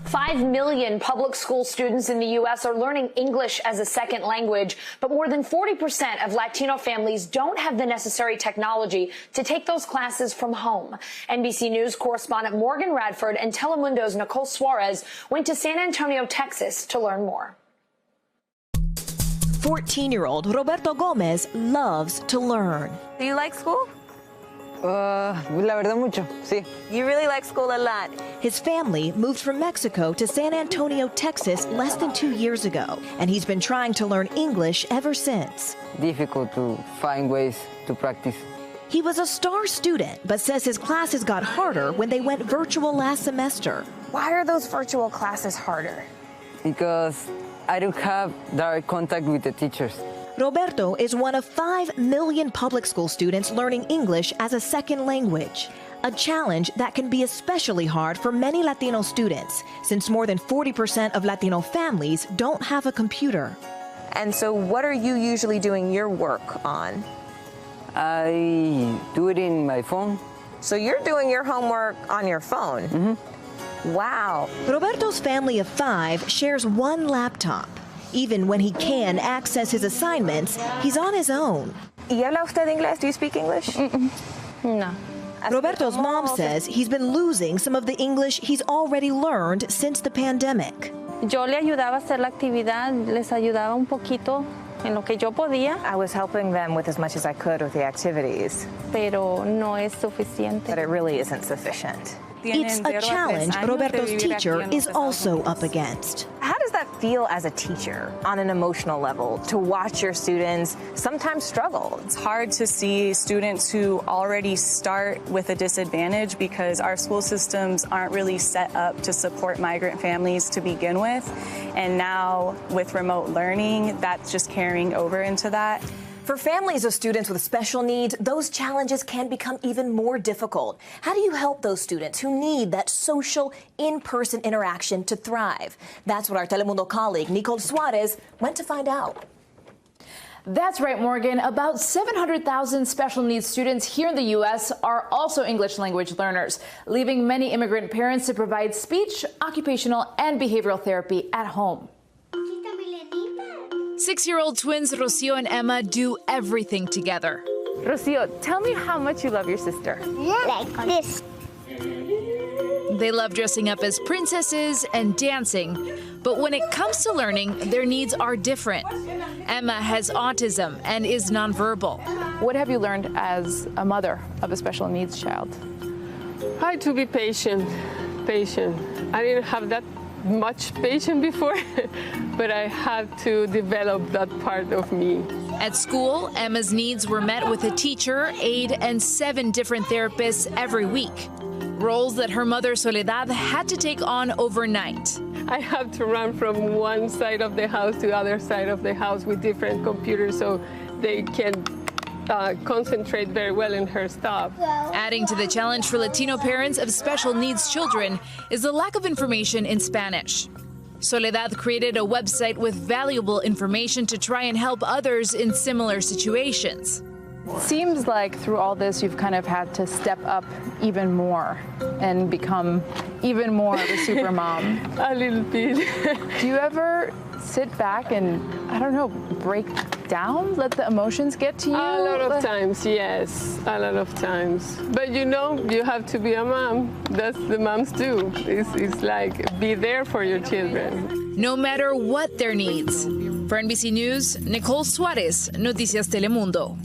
5 million public school students in the U.S. are learning English as a second language, but more than 40% of Latino families don't have the necessary technology to take those classes from home. NBC News correspondent Morgan Radford and Telemundo's Nicole Suarez went to San Antonio, Texas to learn more. 14-year-old Roberto Gomez loves to learn. Do you like school? La verdad mucho, sí. You really like school a lot. His family moved from Mexico to San Antonio, Texas less than 2 years ago, and he's been trying to learn English ever since. Difficult to find ways to practice. He was a star student, but says his classes got harder when they went virtual last semester. Why are those virtual classes harder? Because I don't have direct contact with the teachers. Roberto is one of 5 million public school students learning English as a second language, a challenge that can be especially hard for many Latino students, since more than 40% of Latino families don't have a computer. And so what are you usually doing your work on? I do it in my phone. So you're doing your homework on your phone? Mm-hmm. Wow. Roberto's family of 5 shares one laptop. Even when he can access his assignments, he's on his own. ¿Y habla usted inglés? Do you speak English? No. Roberto's mom says he's been losing some of the English he's already learned since the pandemic. Yo le ayudaba a hacer la actividad, les ayudaba un poquito en lo que yo podía. I was helping them with as much as I could with the activities. Pero no es suficiente. But it really isn't sufficient. It's a challenge Roberto's teacher is also up against. How does that feel as a teacher on an emotional level to watch your students sometimes struggle? It's hard to see students who already start with a disadvantage because our school systems aren't really set up to support migrant families to begin with. And now with remote learning, that's just carrying over into that. For families of students with special needs, those challenges can become even more difficult. How do you help those students who need that social, in-person interaction to thrive? That's what our Telemundo colleague, Nicole Suarez, went to find out. That's right, Morgan. About 700,000 special needs students here in the U.S. are also English language learners, leaving many immigrant parents to provide speech, occupational, and behavioral therapy at home. 6-year-old twins Rocio and Emma do everything together. Rocio, tell me how much you love your sister. Like this. They love dressing up as princesses and dancing, but when it comes to learning, their needs are different. Emma has autism and is nonverbal. What have you learned as a mother of a special needs child? How to be patient. I didn't have that much patience before, but I had to develop that part of me. At school, Emma's needs were met with a teacher, aide, and 7 different therapists every week. Roles that her mother Soledad had to take on overnight. I have to run from one side of the house to the other side of the house with different computers so they can concentrate very well in her stuff. Adding to the challenge for Latino parents of special needs children is the lack of information in Spanish. Soledad created a website with valuable information to try and help others in similar situations. It seems like through all this, you've kind of had to step up even more and become even more of a super mom. A little bit. Do you ever sit back and, I don't know, break down? Let the emotions get to you? A lot of times, yes. A lot of times. But you know, you have to be a mom. That's the moms do. It's like, be there for your children. No matter what their needs. For NBC News, Nicole Suarez, Noticias Telemundo.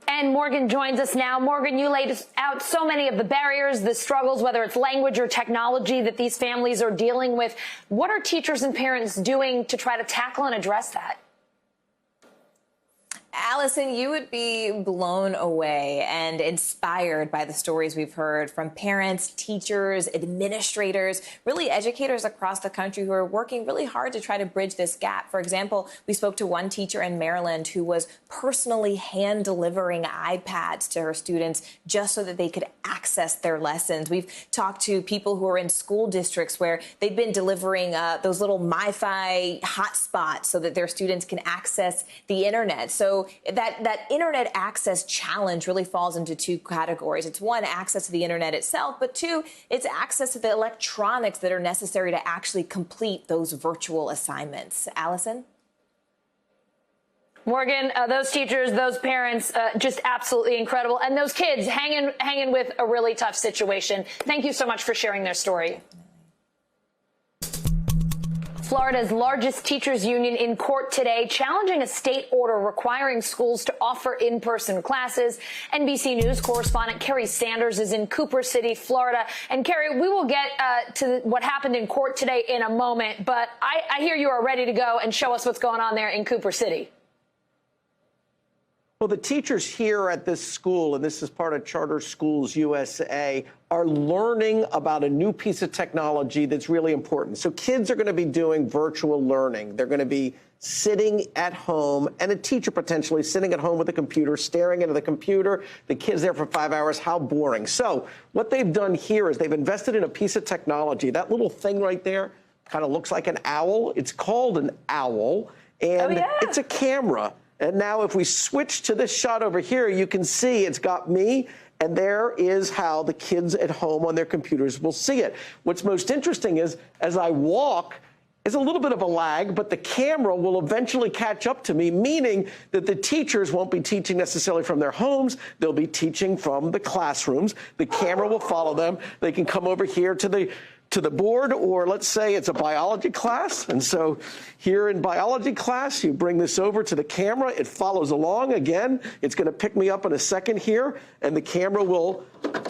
And Morgan joins us now. Morgan, you laid out so many of the barriers, the struggles, whether it's language or technology that these families are dealing with. What are teachers and parents doing to try to tackle and address that? Allison, you would be blown away and inspired by the stories we've heard from parents, teachers, administrators, really educators across the country who are working really hard to try to bridge this gap. For example, we spoke to one teacher in Maryland who was personally hand delivering iPads to her students just so that they could access their lessons. We've talked to people who are in school districts where they've been delivering those little MiFi hotspots so that their students can access the internet. So So that internet access challenge really falls into two categories. It's one, access to the internet itself, but two, it's access to the electronics that are necessary to actually complete those virtual assignments. Allison? Morgan, those teachers, those parents, just absolutely incredible. And those kids hanging with a really tough situation. Thank you so much for sharing their story. Florida's largest teachers union in court today, challenging a state order requiring schools to offer in-person classes. NBC News correspondent Kerry Sanders is in Cooper City, Florida. And Kerry, we will get to what happened in court today in a moment, but I hear you are ready to go and show us what's going on there in Cooper City. Well, the teachers here at this school, and this is part of Charter Schools USA, are learning about a new piece of technology that's really important. So kids are going to be doing virtual learning. They're going to be sitting at home, and a teacher potentially sitting at home with a computer, staring into the computer. The kid's there for 5 hours. How boring. So what they've done here is they've invested in a piece of technology. That little thing right there kind of looks like an owl. It's called an owl, and it's a camera. And now if we switch to this shot over here, you can see it's got me, and there is how the kids at home on their computers will see it. What's most interesting is, as I walk, it's a little bit of a lag, but the camera will eventually catch up to me, meaning that the teachers won't be teaching necessarily from their homes. They'll be teaching from the classrooms. The camera will follow them. They can come over here to the board, or let's say it's a biology class. And so here in biology class, you bring this over to the camera. It follows along. Again, it's going to pick me up in a second here, and the camera will,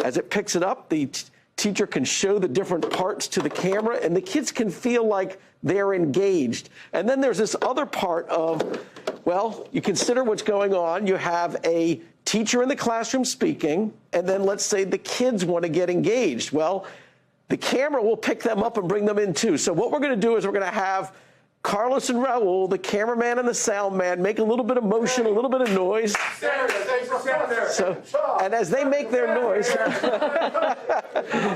as it picks it up, the teacher can show the different parts to the camera, and the kids can feel like they're engaged. And then there's this other part of, well, you consider what's going on. You have a teacher in the classroom speaking, and then let's say the kids want to get engaged. Well, the camera will pick them up and bring them in too. So what we're going to do is we're going to have Carlos and Raul, the cameraman and the sound man, make a little bit of motion, a little bit of noise. So, and as they make their noise,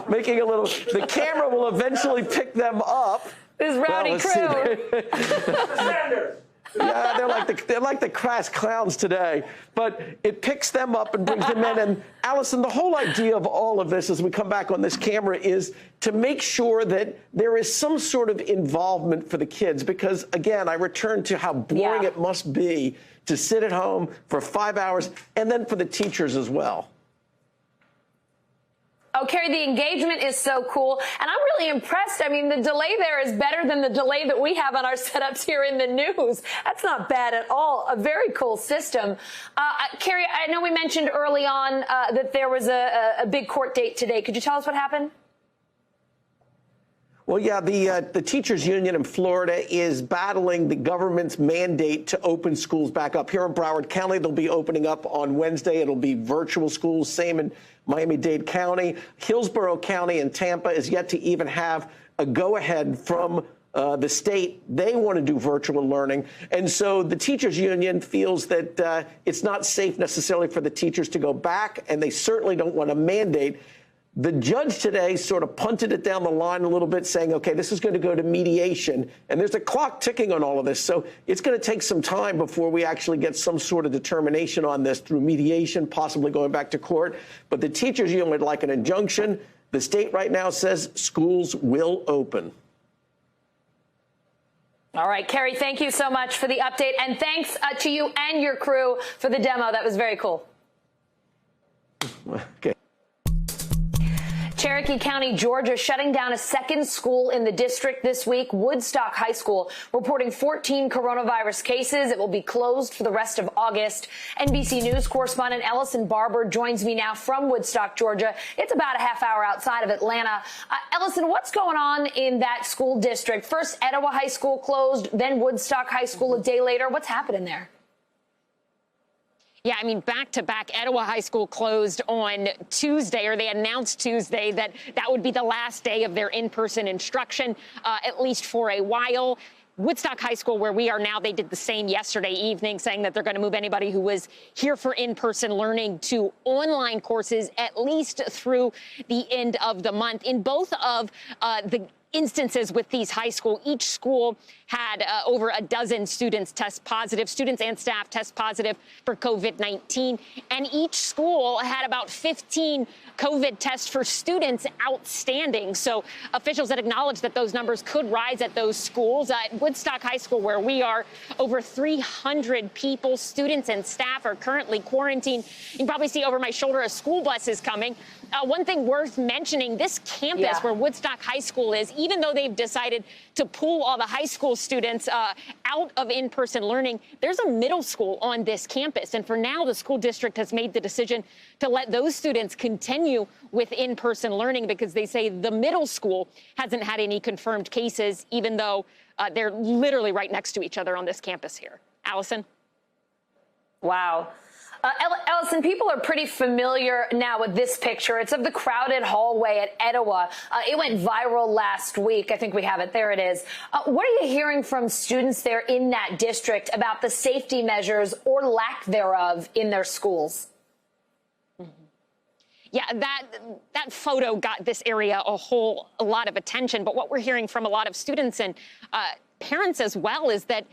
making a little, the camera will eventually pick them up. This rowdy crew. Yeah, they're like the crass clowns today. But it picks them up and brings them in. And Allison, the whole idea of all of this as we come back on this camera is to make sure that there is some sort of involvement for the kids. Because, again, I return to how boring it must be to sit at home for 5 hours, and then for the teachers as well. Oh, Kerry, the engagement is so cool. And I'm really impressed. I mean, the delay there is better than the delay that we have on our setups here in the news. That's not bad at all. A very cool system. Kerry, I know we mentioned early on that there was a big court date today. Could you tell us what happened? Well, yeah, the teachers union in Florida is battling the government's mandate to open schools back up. Here in Broward County, they'll be opening up on Wednesday. It'll be virtual schools, same in Miami-Dade County. Hillsborough County and Tampa is yet to even have a go-ahead from the state. They want to do virtual learning. And so the teachers union feels that it's not safe necessarily for the teachers to go back, and they certainly don't want to mandate. The judge today sort of punted it down the line a little bit, saying, OK, this is going to go to mediation. And there's a clock ticking on all of this. So it's going to take some time before we actually get some sort of determination on this through mediation, possibly going back to court. But the teachers union would like an injunction. The state right now says schools will open. All right, Kerry, thank you so much for the update. And thanks to you and your crew for the demo. That was very cool. OK. Cherokee County, Georgia, shutting down a second school in the district this week. Woodstock High School reporting 14 coronavirus cases. It will be closed for the rest of August. NBC News correspondent Ellison Barber joins me now from Woodstock, Georgia. It's about a half hour outside of Atlanta. Ellison, what's going on in that school district? First, Etowah High School closed, then Woodstock High School a day later. What's happening there? Yeah, I mean, back-to-back, Etowah High School closed on Tuesday, or they announced Tuesday that would be the last day of their in-person instruction, at least for a while. Woodstock High School, where we are now, they did the same yesterday evening, saying that they're going to move anybody who was here for in-person learning to online courses, at least through the end of the month. In both of the instances with these high school. Each school had over a dozen students test positive, students and staff test positive for COVID-19. And each school had about 15 COVID tests for students outstanding. So officials had acknowledged that those numbers could rise at those schools. At Woodstock High School, where we are, over 300 people, students and staff, are currently quarantined. You can probably see over my shoulder a school bus is coming. One thing worth mentioning, this campus where Woodstock High School is, even though they've decided to pull all the high school students out of in-person learning, there's a middle school on this campus. And for now, the school district has made the decision to let those students continue with in-person learning because they say the middle school hasn't had any confirmed cases, even though they're literally right next to each other on this campus here. Allison? Wow. Ellison, people are pretty familiar now with this picture. It's of the crowded hallway at Etowah. It went viral last week. I think we have it. There it is. What are you hearing from students there in that district about the safety measures or lack thereof in their schools? Yeah, that photo got this area a lot of attention. But what we're hearing from a lot of students and parents as well is that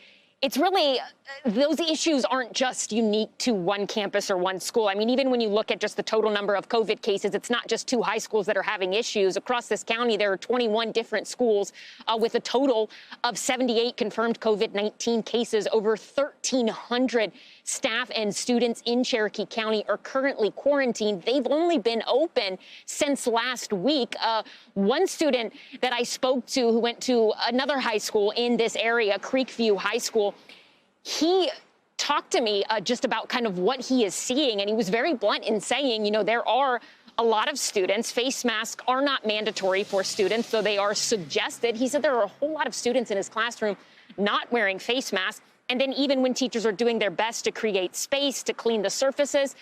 it's really, those issues aren't just unique to one campus or one school. I mean, even when you look at just the total number of COVID cases, it's not just 2 high schools that are having issues. Across this county, there are 21 different schools with a total of 78 confirmed COVID-19 cases. Over 1,300 staff and students in Cherokee County are currently quarantined. They've only been open since last week. One student that I spoke to who went to another high school in this area, Creekview High School, he talked to me just about kind of what he is seeing. And he was very blunt in saying, you know, there are a lot of students. Face masks are not mandatory for students, though they are suggested. He said there are a whole lot of students in his classroom not wearing face masks. And then even when teachers are doing their best to create space, to clean the surfaces,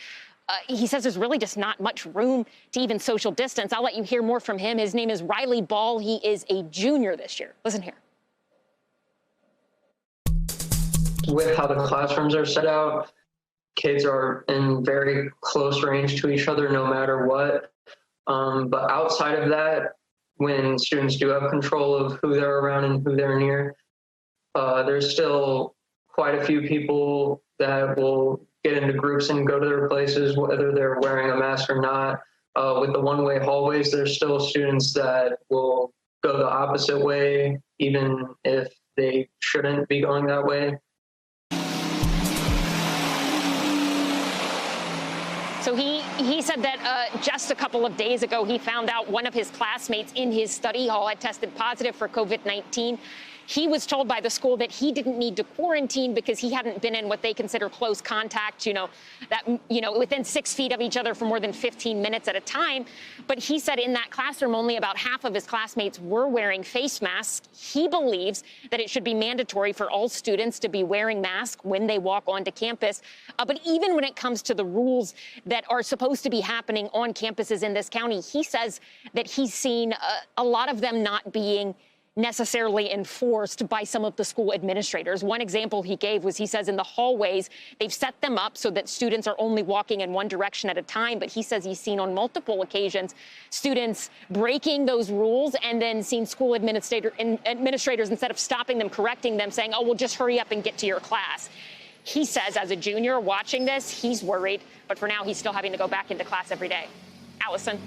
he says there's really just not much room to even social distance. I'll let you hear more from him. His name is Riley Ball. He is a junior this year. Listen here. With how the classrooms are set out, kids are in very close range to each other no matter what. But outside of that, when students do have control of who they're around and who they're near, there's still quite a few people that will get into groups and go to their places, whether they're wearing a mask or not. With the one-way hallways, there's still students that will go the opposite way, even if they shouldn't be going that way. So he said that just a couple of days ago, he found out one of his classmates in his study hall had tested positive for COVID-19. He was told by the school that he didn't need to quarantine because he hadn't been in what they consider close contact, within 6 feet of each other for more than 15 minutes at a time. But he said in that classroom, only about half of his classmates were wearing face masks. He believes that it should be mandatory for all students to be wearing masks when they walk onto campus. But even when it comes to the rules that are supposed to be happening on campuses in this county, he says that he's seen a lot of them not being necessarily enforced by some of the school administrators. One example he gave was, he says in the hallways, they've set them up so that students are only walking in one direction at a time. But he says he's seen on multiple occasions students breaking those rules and then seen school administrators, instead of stopping them, correcting them, saying, oh, well, just hurry up and get to your class. He says as a junior watching this, he's worried. But for now, he's still having to go back into class every day. Allison.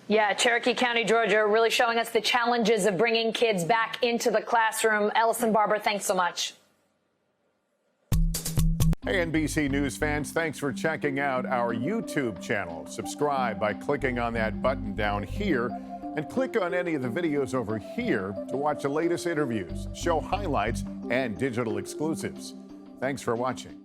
Yeah, Cherokee County, Georgia, really showing us the challenges of bringing kids back into the classroom. Ellison Barber, thanks so much. Hey, NBC News fans, thanks for checking out our YouTube channel. Subscribe by clicking on that button down here and click on any of the videos over here to watch the latest interviews, show highlights, and digital exclusives. Thanks for watching.